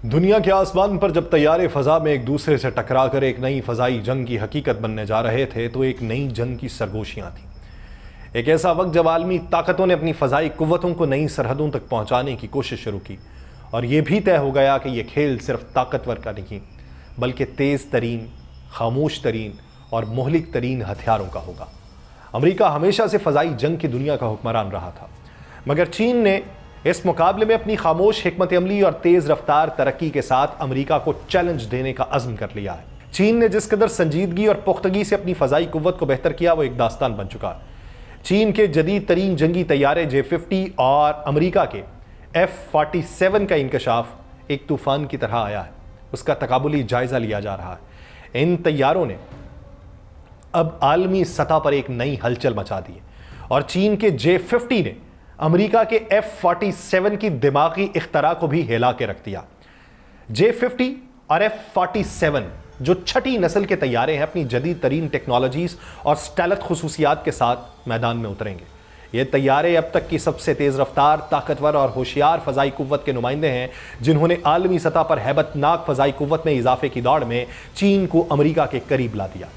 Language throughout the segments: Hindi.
दुनिया के आसमान पर जब तैयारे फजा में एक दूसरे से टकरा कर एक नई फजाई जंग की हकीकत बनने जा रहे थे तो एक नई जंग की सरगोशियां थी। एक ऐसा वक्त जब आलमी ताकतों ने अपनी फजाई कुव्वतों को नई सरहदों तक पहुंचाने की कोशिश शुरू की और यह भी तय हो गया कि यह खेल सिर्फ ताकतवर का नहीं बल्कि तेज तरीन, खामोश तरीन और मुहलिक तरीन हथियारों का होगा। अमेरिका हमेशा से फजाई जंग की दुनिया का हुक्मरान रहा था, मगर चीन ने इस मुकाबले में अपनी खामोश हिकमत अमली और तेज रफ्तार तरक्की के साथ अमेरिका को चैलेंज देने का अज़्म कर लिया है। चीन ने जिस कदर संजीदगी और पुख्तगी से अपनी फजाई कुव्वत को बेहतर किया वो एक दास्तान बन चुका है। चीन के जदीद तरीन जंगी तैयारे J-50 और अमेरिका के F-47 का इंकशाफ एक तूफान की तरह आया है। उसका तकाबुली जायजा लिया जा रहा है। इन तैयारों ने अब आलमी सतह पर एक नई हलचल मचा दी है और चीन के J-50 ने अमेरिका के F-47 की दिमागी इख्तरा को भी हिला के रख दिया। J-50 और F-47 जो छठी नस्ल के तैयारे हैं अपनी जदीद तरीन टेक्नोलॉजीज और स्टेलथ खुसूसियात के साथ मैदान में उतरेंगे। ये तैयारे अब तक की सबसे तेज रफ्तार, ताकतवर और होशियार फजाई कुव्वत के नुमाइंदे हैं जिन्होंने आलमी सतह पर हैबतनाक फजाई कुव्वत में इजाफे की दौड़ में चीन को अमेरिका के करीब ला दिया।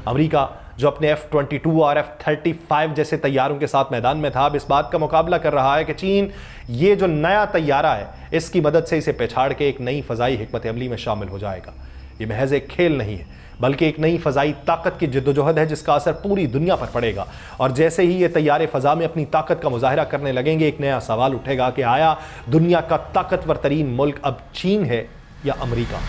अमेरिका जो अपने F-22 और F-35 जैसे तैयारों के साथ मैदान में था, अब इस बात का मुकाबला कर रहा है कि चीन ये जो नया तैयारा है इसकी मदद से इसे पछाड़ के एक नई फजाई हिकमत अमली में शामिल हो जाएगा। ये महज एक खेल नहीं है बल्कि एक नई फजाई ताकत की जद्दोजहद है जिसका असर पूरी दुनिया पर पड़ेगा। और जैसे ही ये तैयारे फजा में अपनी ताकत का मुजाहिरा करने लगेंगे, एक नया सवाल उठेगा कि आया दुनिया का ताकतवर तरीन मुल्क अब चीन है या अमेरिका।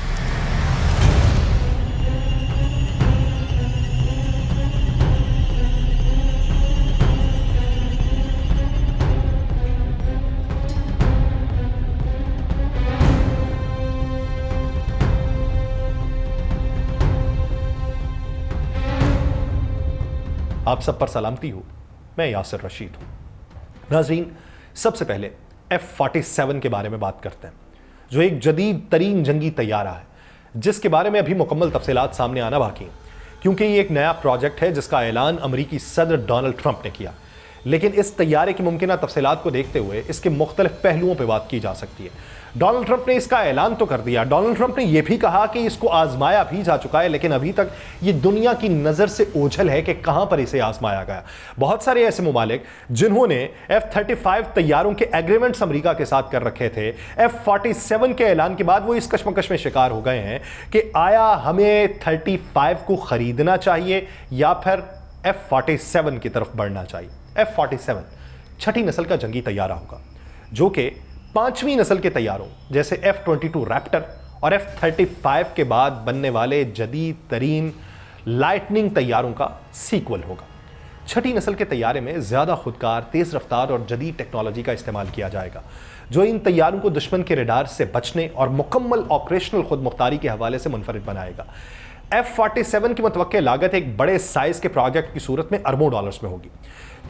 आप सब पर सलामती हो, मैं यासिर रशीद हूं। नाज़रीन, सबसे पहले F-47 के बारे में बात करते हैं जो एक जदीद तरीन जंगी तैयारा है जिसके बारे में अभी मुकम्मल तफसीलात सामने आना बाकी हैं क्योंकि ये एक नया प्रोजेक्ट है जिसका ऐलान अमरीकी सदर डोनाल्ड ट्रंप ने किया। लेकिन इस तैयारे की मुमकिना तफसीलात को देखते हुए इसके मुख्तलिफ पहलुओं पर बात की जा सकती है। डोनाल्ड ट्रंप ने इसका ऐलान तो कर दिया, डोनाल्ड ट्रंप ने यह भी कहा कि इसको आजमाया भी जा चुका है, लेकिन अभी तक ये दुनिया की नज़र से ओझल है कि कहां पर इसे आजमाया गया। बहुत सारे ऐसे मुमालिक जिन्होंने F-35 तैयारों के एग्रीमेंट्स अमेरिका के साथ कर रखे थे, F-47 के ऐलान के बाद वो इस कश्मकश में शिकार हो गए हैं कि आया हमें 35 को खरीदना चाहिए या फिर F-47 की तरफ बढ़ना चाहिए। F-47 छठी नस्ल का जंगी तैयारा होगा जो कि पांचवीं नस्ल के तैयारों जैसे F-22 रैप्टर और F-35 के बाद बनने वाले जदीद तरीन लाइटनिंग तैयारों का सीक्वल होगा। छठी नस्ल के तैयारे में ज्यादा खुदकार, तेज रफ्तार और जदीद टेक्नोलॉजी का इस्तेमाल किया जाएगा जो इन तैयारों को दुश्मन के रडार से बचने और मुकम्मल ऑपरेशनल खुदमुख्तारी के हवाले से मुनफरिद बनाएगा। F-47 की मुतवक्के लागत एक बड़े साइज के प्रोजेक्ट की सूरत में अरबों डॉलर्स में होगी।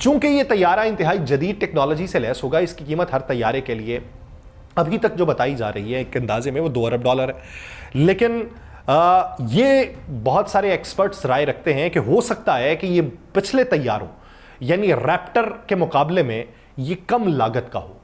चूंकि यह तैयारा इंतहाई जदीद टेक्नोलॉजी से लैस होगा, इसकी कीमत हर तैयारे के लिए अभी तक जो बताई जा रही है एक अंदाजे में वो $2 अरब है। लेकिन ये बहुत सारे एक्सपर्ट्स राय रखते हैं कि हो सकता है कि ये पिछले तैयारों यानी रैप्टर के मुकाबले में ये कम लागत का हो,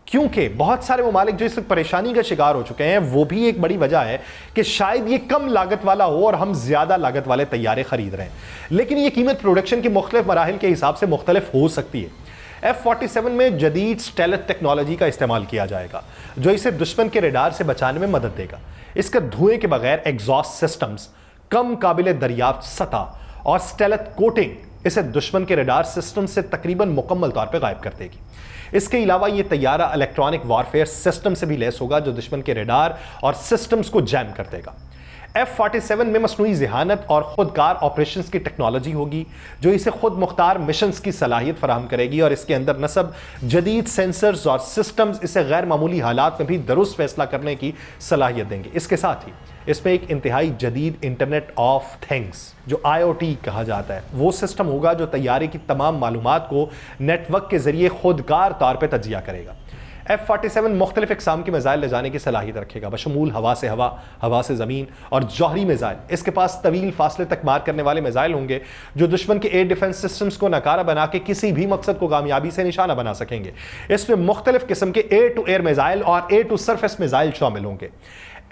क्योंकि बहुत सारे ममालिक जो इस परेशानी का शिकार हो चुके हैं वो भी एक बड़ी वजह है कि शायद ये कम लागत वाला हो और हम ज्यादा लागत वाले तैयारे खरीद रहे हैं। लेकिन ये कीमत प्रोडक्शन के मुख्तलिफ मराहिल के हिसाब से मुख्तलिफ हो सकती है। F-47 में जदीद स्टेलथ टेक्नोलॉजी का इस्तेमाल किया जाएगा जो इसे दुश्मन के रडार से बचाने में मदद देगा। इसका धुएं के बगैर एग्जॉस्ट सिस्टम्स, कम काबिल दरियाफ्त सतह और स्टेलथ कोटिंग इसे दुश्मन के रडार सिस्टम से तकरीबन मुकम्मल तौर पर गायब कर देगी। इसके अलावा यह तैयारा इलेक्ट्रॉनिक वॉरफेयर सिस्टम से भी लैस होगा जो दुश्मन के रडार और सिस्टम्स को जैम कर देगा। F-47 में मसनूई ज़हानत और खुदकार ऑपरेशंस की टेक्नोलॉजी होगी जो इसे खुद मुख्तार मिशंस की सलाहियत फराहम करेगी और इसके अंदर नस्ब जदीद सेंसर्स और सिस्टम्स इसे गैर मामूली हालात में भी दुरुस्त फैसला करने की सलाहियत देंगे। इसके साथ ही इसमें एक इंतहाई जदीद इंटरनेट ऑफ थिंग्स जो IoT कहा जाता है वो सिस्टम होगा जो तैयारे की तमाम मालूमात को नेटवर्क के जरिए खुदकार तौर पर तजिया करेगा। F-47 मुख्तलिफ इकसाम के मिसाइल ले जाने की सलाहियत रखेगा, बशमूल हवा से हवा, हवा से ज़मीन और जौहरी मिसाइल। इसके पास तवील फासले तक मार करने वाले मिसाइल होंगे जो दुश्मन के एयर डिफेंस सिस्टम्स को नकारा बना के किसी भी मकसद को कामयाबी से निशाना बना सकेंगे। इसमें मुख्तलिफ किस्म के एयर टू एयर मिसाइल और एयर टू सरफेस मिसाइल शामिल होंगे।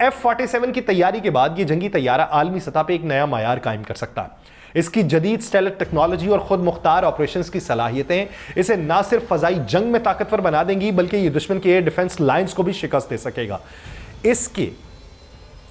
F-47 की तैयारी के बाद यह जंगी तैयारा आलमी सतह पर एक नया मायार कायम कर सकता है। इसकी जदीद स्टेलथ टेक्नोलॉजी और खुद मुख्तार ऑपरेशंस की सलाहियतें इसे ना सिर्फ फजाई जंग में ताकतवर बना देंगी बल्कि ये दुश्मन के एयर डिफेंस लाइंस को भी शिकस्त दे सकेगा। इसके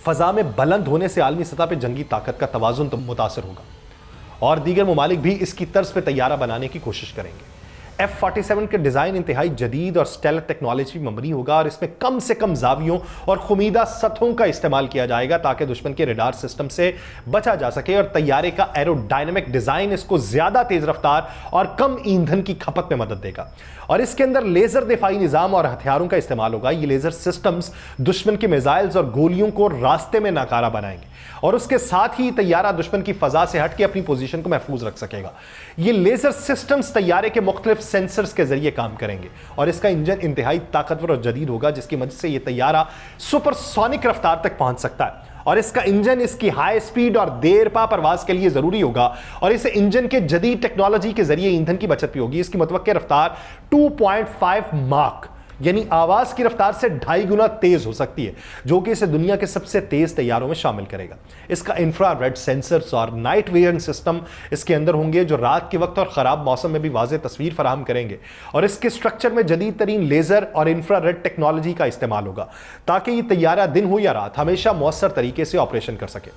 फजा में बुलंद होने से आलमी सतह पर जंगी ताकत का तवाजुन तो मुतासर होगा और दीगर ममालिक भी इसकी तर्ज पर तैयारा बनाने की कोशिश करेंगे। F-47 के डिज़ाइन इंतहाई जदीद और स्टेलथ टेक्नोलॉजी मबनी होगा और इसमें कम से कम जावियों और खुमीदा सतहों का इस्तेमाल किया जाएगा ताकि दुश्मन के रडार सिस्टम से बचा जा सके और तैयारे का एरोडायनेमिक डिज़ाइन इसको ज़्यादा तेज़ रफ्तार और कम ईंधन की खपत में मदद देगा। और इसके अंदर लेज़र दिफाई निज़ाम और हथियारों का इस्तेमाल होगा। ये लेज़र सिस्टम्स दुश्मन के मिसाइल्स और गोलियों को रास्ते में नाकारा बनाएंगे और उसके साथ ही तैयारा दुश्मन की फजा से हट के अपनी पोजीशन को महफूज रख सकेगा। ये लेज़र सिस्टम्स तैयारे के मुख्तलिफ सेंसर्स के जरिए काम करेंगे और इसका इंजन इंतहाई ताकतवर और जदीद होगा जिसकी मदद से यह तैयारा सुपरसोनिक रफ्तार तक पहुंच सकता है। और इसका इंजन इसकी हाई स्पीड और देर पा परवाज के लिए जरूरी होगा और इस इंजन के जदीद टेक्नोलॉजी के जरिए ईंधन की बचत भी होगी। इसकी मुतवक्के रफ्तार 2.5 माक यानी आवाज की रफ्तार से 2.5 गुना तेज हो सकती है जो कि इसे दुनिया के सबसे तेज तैयारों में शामिल करेगा। इसका इंफ्रारेड सेंसर्स और नाइट विजन सिस्टम इसके अंदर होंगे जो रात के वक्त और खराब मौसम में भी वाज़ेह तस्वीर फराहम करेंगे और इसके स्ट्रक्चर में जदीद तरीन लेजर और इंफ्रारेड टेक्नोलॉजी का इस्तेमाल होगा ताकि ये तैयारा दिन हो या रात हमेशा मौसर तरीके से ऑपरेशन कर सके।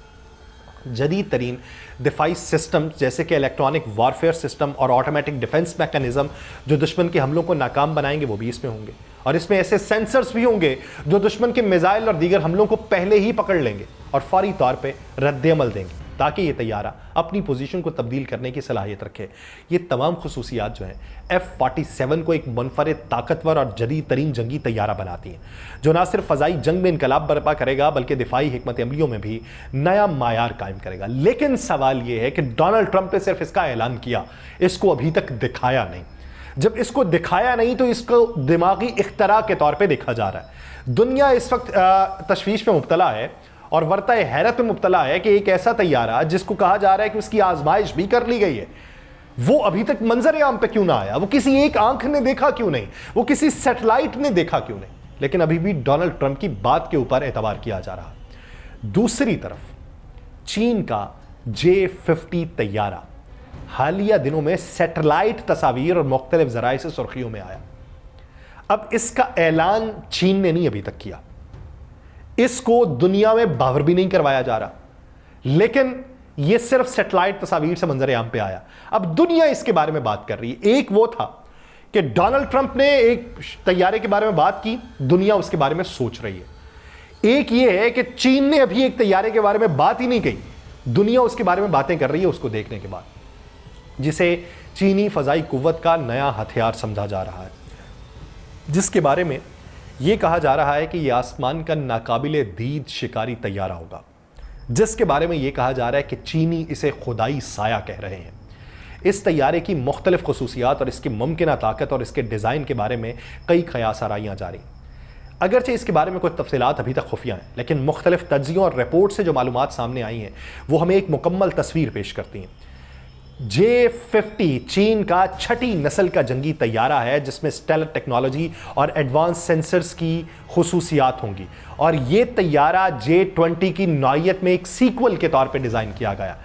जदीद तरीन दिफाई सिस्टम जैसे कि इलेक्ट्रॉनिक वारफेयर सिस्टम और ऑटोमेटिक डिफेंस मैकेनिज्म जो दुश्मन के हमलों को नाकाम बनाएंगे वो भी इसमें होंगे और इसमें ऐसे सेंसर्स भी होंगे जो दुश्मन के मिसाइल और दीगर हमलों को पहले ही पकड़ लेंगे और फौरी तौर पे रद्द-ए-अमल देंगे ताकि ये तैयारा अपनी पोजीशन को तब्दील करने की सलाहियत रखे। ये तमाम खुसूसियात जो हैं F-47 को एक मुनफरिद ताकतवर और जदीद तरीन जंगी तैयारा बनाती हैं जो ना सिर्फ फ़ज़ाई जंग में इनकलाब बर्पा करेगा बल्कि दिफाई हिकमत अमलियों में भी नया मायार कायम करेगा। लेकिन सवाल ये है कि डोनाल्ड ट्रंप ने सिर्फ इसका ऐलान किया, इसको अभी तक दिखाया नहीं। जब इसको दिखाया नहीं तो इसको दिमागी इख्तरा के तौर पे देखा जा रहा है। दुनिया इस वक्त तशवीश में मुब्तला है और वर्ता हैरत में मुब्तला है कि एक ऐसा तैयारा जिसको कहा जा रहा है कि उसकी आजमाइश भी कर ली गई है वो अभी तक मंजर आम पे क्यों ना आया, वो किसी एक आंख ने देखा क्यों नहीं, वो किसी सैटेलाइट ने देखा क्यों नहीं, लेकिन अभी भी डोनाल्ड ट्रंप की बात के ऊपर एतबार किया जा रहा है। दूसरी तरफ चीन का J-50 तैयारा हालिया दिनों में सैटेलाइट तस्वीर और मुख्तलिफ जराए से सुर्खियों में आया। अब इसका ऐलान चीन ने नहीं अभी तक किया, इसको दुनिया में बावर भी नहीं करवाया जा रहा, लेकिन यह सिर्फ सैटेलाइट तस्वीर से मंजर आम पे आया। अब दुनिया इसके बारे में बात कर रही है। एक वो था कि डोनाल्ड ट्रंप ने एक तैयारे के बारे में बात की, दुनिया उसके बारे में सोच रही है। एक ये है कि चीन ने अभी एक तैयारे के बारे में बात ही नहीं कही, दुनिया उसके बारे में बातें कर रही है उसको देखने के बाद, जिसे चीनी फजाई कुव्वत का नया हथियार समझा जा रहा है, जिसके बारे में यह कहा जा रहा है कि यह आसमान का नाकाबिले दीद शिकारी तैयारा होगा, जिसके बारे में यह कहा जा रहा है कि चीनी इसे खुदाई साया कह रहे हैं। इस तैयारे की मुख्तलिफ खसूसियात और इसकी मुमकिन ताकत और इसके डिज़ाइन के बारे में कई क़यास आराइयाँ जारी। अगरचे इसके बारे में कुछ तफसीलात अभी तक खुफिया हैं, लेकिन मुख्तलिफ तज्ज़ियों और रिपोर्ट से जो मालूमात सामने आई हैं वो हमें एक मुकम्मल तस्वीर पेश करती हैं। J-50 चीन का छठी नस्ल का जंगी तैयारा है जिसमें स्टेलथ टेक्नोलॉजी और एडवांस सेंसर्स की खुसूसियात होंगी और ये तैयारा J-20 की नौइयत में एक सीक्वल के तौर पे डिज़ाइन किया गया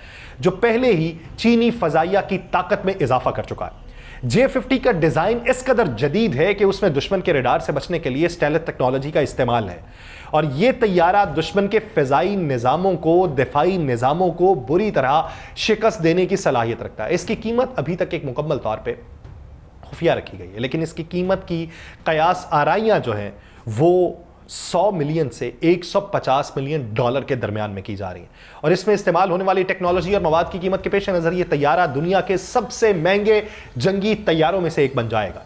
जो पहले ही चीनी फ़ज़ाइया की ताकत में इजाफा कर चुका है। J-50 का डिज़ाइन इस कदर जदीद है कि उसमें दुश्मन के रडार से बचने के लिए स्टेलथ टेक्नोलॉजी का इस्तेमाल है और यह तैयारा दुश्मन के फ़िज़ाई निज़ामों को, दिफाई निज़ामों को बुरी तरह शिकस्त देने की सलाहियत रखता है। इसकी कीमत अभी तक एक मुकम्मल तौर पर खुफिया रखी गई है, लेकिन इसकी कीमत की क़यास आराइयाँ जो हैं वो 100 मिलियन से 150 मिलियन डॉलर के दरमियान में की जा रही है और इसमें इस्तेमाल होने वाली टेक्नोलॉजी और मवाद की कीमत के पेश नज़र यह तैयारा दुनिया के सबसे महंगे जंगी तैयारों में से एक बन जाएगा।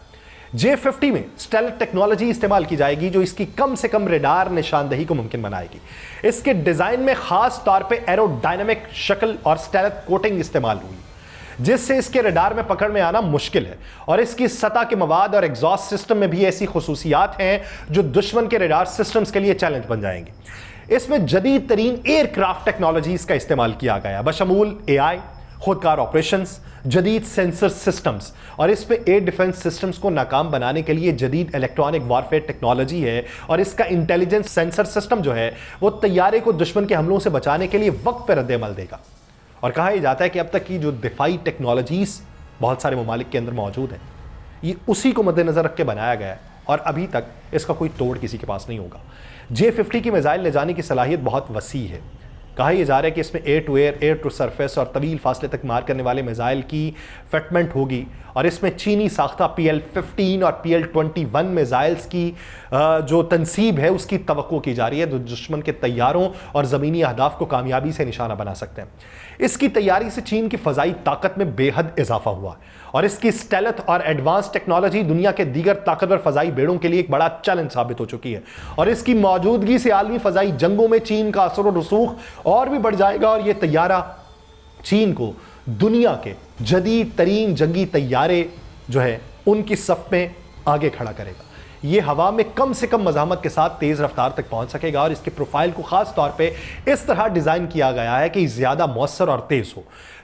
J-50 में स्टेलथ टेक्नोलॉजी इस्तेमाल की जाएगी जो इसकी कम से कम रेडार निशानदही को मुमकिन बनाएगी। इसके डिज़ाइन में खास तौर पे एरोडायनेमिक शक्ल और स्टेलथ कोटिंग इस्तेमाल हुई जिससे इसके रडार में पकड़ में आना मुश्किल है। और इसकी सतह के मवाद और एग्जॉस्ट सिस्टम में भी ऐसी खुसूसियात हैं जो दुश्मन के रडार सिस्टम्स के लिए चैलेंज बन जाएंगी। इसमें जदीद तरीन एयरक्राफ्ट टेक्नोलॉजीज का इस्तेमाल किया गया, बशमूल एआई, खुदकार ऑपरेशंस, जदीद सेंसर सिस्टम्स, और इस पे एयर डिफेंस सिस्टम्स को नाकाम बनाने के लिए जदीद इलेक्ट्रॉनिक वारफेयर टेक्नोलॉजी है। और इसका इंटेलिजेंस सेंसर सिस्टम जो है वो तैयारे को दुश्मन के हमलों से बचाने के लिए वक्त पर रद्द-ए-अमल देगा। और कहा यह जाता है कि अब तक की जो दिफाई टेक्नोलॉजीज बहुत सारे ममालिक के अंदर मौजूद है, ये उसी को मद्देनजर रख के बनाया गया है और अभी तक इसका कोई तोड़ किसी के पास नहीं होगा। J-50 की मिसाइल ले जाने की सलाहियत बहुत वसी है। कहा यह जा रहा है कि इसमें air to air, air to surface और तवील फासले तक मार करने वाले मिसाइल की फिटमेंट होगी। और इसमें चीनी साख्ता PL-15 और PL-21 मिसाइल्स की जो तनसीब है उसकी तवक्को की जा रही है, जो दुश्मन के तैयारों और ज़मीनी अहदाफ को कामयाबी से निशाना बना सकते हैं। इसकी तैयारी से चीन की फ़ज़ाई ताकत में बेहद इजाफा हुआ और इसकी स्टेल्थ और एडवांस टेक्नोलॉजी दुनिया के दीगर ताकतवर फ़ज़ाई बेड़ों के लिए एक बड़ा चैलेंज साबित हो चुकी है। और इसकी मौजूदगी से आलमी फ़ज़ाई जंगों में चीन का असर और रसूख और भी बढ़ जाएगा और यह तैयारा चीन को दुनिया के जदीद तरीन जंगी तैयारे जो है उनकी सफ में आगे खड़ा करेगा। ये हवा में कम से कम मज़ाहमत के साथ तेज़ रफ्तार तक पहुंच सकेगा और इसके प्रोफाइल को ख़ास तौर पे इस तरह डिज़ाइन किया गया है कि ज़्यादा मौसर और तेज़ हो।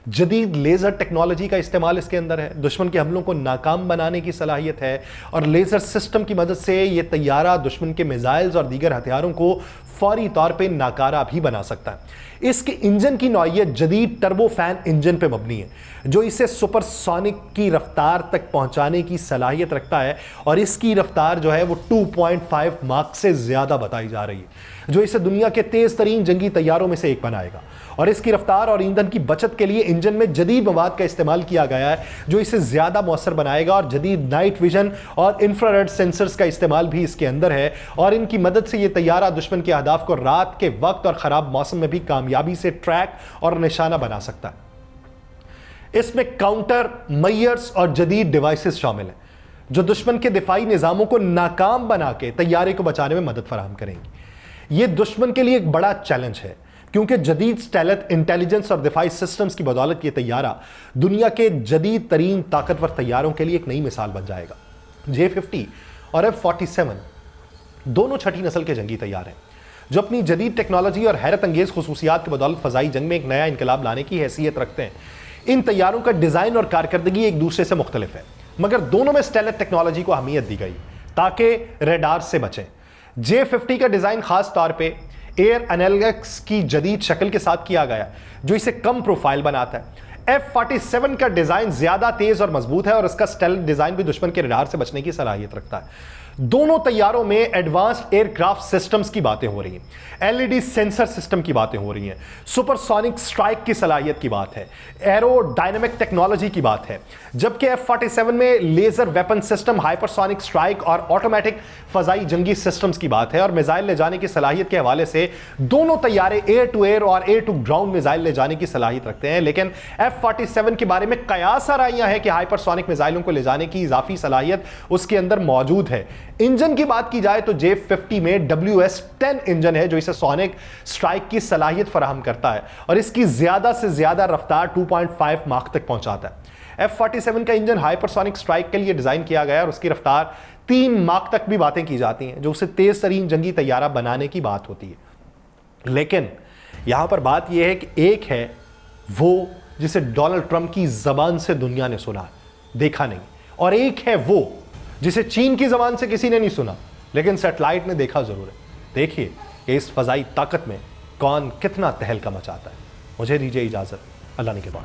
जदीद लेज़र टेक्नोलॉजी का इस्तेमाल इसके अंदर है, दुश्मन के हमलों को नाकाम बनाने की सलाहियत है और लेज़र सिस्टम की मदद से ये तैयारा दुश्मन के मिसाइल्स और दीगर हथियारों को फौरी तौर पे नाकारा भी बना सकता है। इसके इंजन की नौइयत जदीद टर्बोफैन इंजन पे मबनी है जो इसे सुपरसोनिक की रफ्तार तक पहुंचाने की सलाहियत रखता है और इसकी रफ्तार जो है वो 2.5 माक से ज़्यादा बताई जा रही है, जो इसे दुनिया के तेज़ तरीन जंगी तैयारों में से एक बनाएगा। और इसकी रफ्तार और ईंधन की बचत के लिए इंजन में जदीद मवाद का इस्तेमाल किया गया है जो इसे ज़्यादा मौसर बनाएगा और जदीद नाइट विजन और इंफ्रारेड सेंसर्स का इस्तेमाल भी इसके अंदर है और इनकी मदद से ये तैयारा दुश्मन के अहदाफ को रात के वक्त और ख़राब मौसम में भी कामयाबी से ट्रैक और निशाना बना सकता है। इसमें काउंटर मैयर्स और जदीद डिवाइसेस शामिल हैं जो दुश्मन के दिफाई निज़ामों को नाकाम बना के तैयारे को बचाने में मदद फराहम करेंगी। यह दुश्मन के लिए एक बड़ा चैलेंज है क्योंकि जदीद स्टेल्थ, इंटेलिजेंस और दिफाई सिस्टम्स की बदौलत ये तैयारा दुनिया के जदीद तरीन ताकतवर तैयारों के लिए एक नई मिसाल बन जाएगा। J-50 और F-47 दोनों छठी नस्ल के जंगी तैयार हैं जो अपनी जदीद टेक्नोलॉजी और हैरत अंगेज खुसूसियात की बदौलत फ़ज़ाई जंग में एक नया इनकलाब लाने की हैसियत रखते हैं। इन तैयारों का डिज़ाइन और कारकर्दगी एक दूसरे से मुख्तलिफ है मगर दोनों में स्टेल्थ टेक्नोलॉजी को अहमियत दी गई ताकि रेडार से बचें। J-50 का डिज़ाइन खास तौर पर एयर एनालॉग्स की जदीद शक्ल के साथ किया गया जो इसे कम प्रोफाइल बनाता है। F-47 का डिज़ाइन ज़्यादा तेज़ और मजबूत है और इसका स्टेल्थ डिज़ाइन भी दुश्मन के रडार से बचने की सलाहियत रखता है। दोनों तैयारों में एडवांस्ड एयरक्राफ्ट सिस्टम्स की बातें हो रही हैं, LED सेंसर सिस्टम की बातें हो रही हैं, सुपरसोनिक स्ट्राइक की सलाहियत की बात है, एरोडायनेमिक टेक्नोलॉजी की बात है, जबकि F-47 में laser weapon system, hypersonic strike और ऑटोमेटिक फ़ज़ाई जंगी सिस्टम्स की बात है। और मिसाइल ले जाने की सलाहियत के हवाले से दोनों तैयारे एयर टू एयर और एयर टू ग्राउंड मिसाइल ले जाने की सलाहियत रखते हैं। लेकिन F-47 के बारे में कयास आराइयां हैं कि हाइपरसोनिक मिसाइलों को ले जाने की इजाफी सलाहियत उसके अंदर मौजूद है। इंजन की बात की जाए तो J-50 में WS-10 इंजन है जो इसे सोनिक स्ट्राइक की सलाहियत फराहम करता है और इसकी ज्यादा से ज्यादा रफ्तार 2.5 माक तक पहुंचाता है। F-47 का इंजन हाइपरसोनिक स्ट्राइक के लिए डिजाइन किया गया और उसकी रफ्तार 3 माक तक भी बातें की जाती हैं जो उसे तेज तरीन जंगी तैयारा बनाने की बात होती है। लेकिन यहां पर बात यह है कि एक है वो जिसे डोनाल्ड ट्रंप की जबान से दुनिया ने सुना, देखा नहीं, और एक है वो जिसे चीन की जबान से किसी ने नहीं सुना लेकिन सैटेलाइट ने देखा जरूर है। देखिए कि इस फजाई ताकत में कौन कितना तहलका मचाता है। मुझे दीजिए इजाजत, अल्लाह ने के बाद।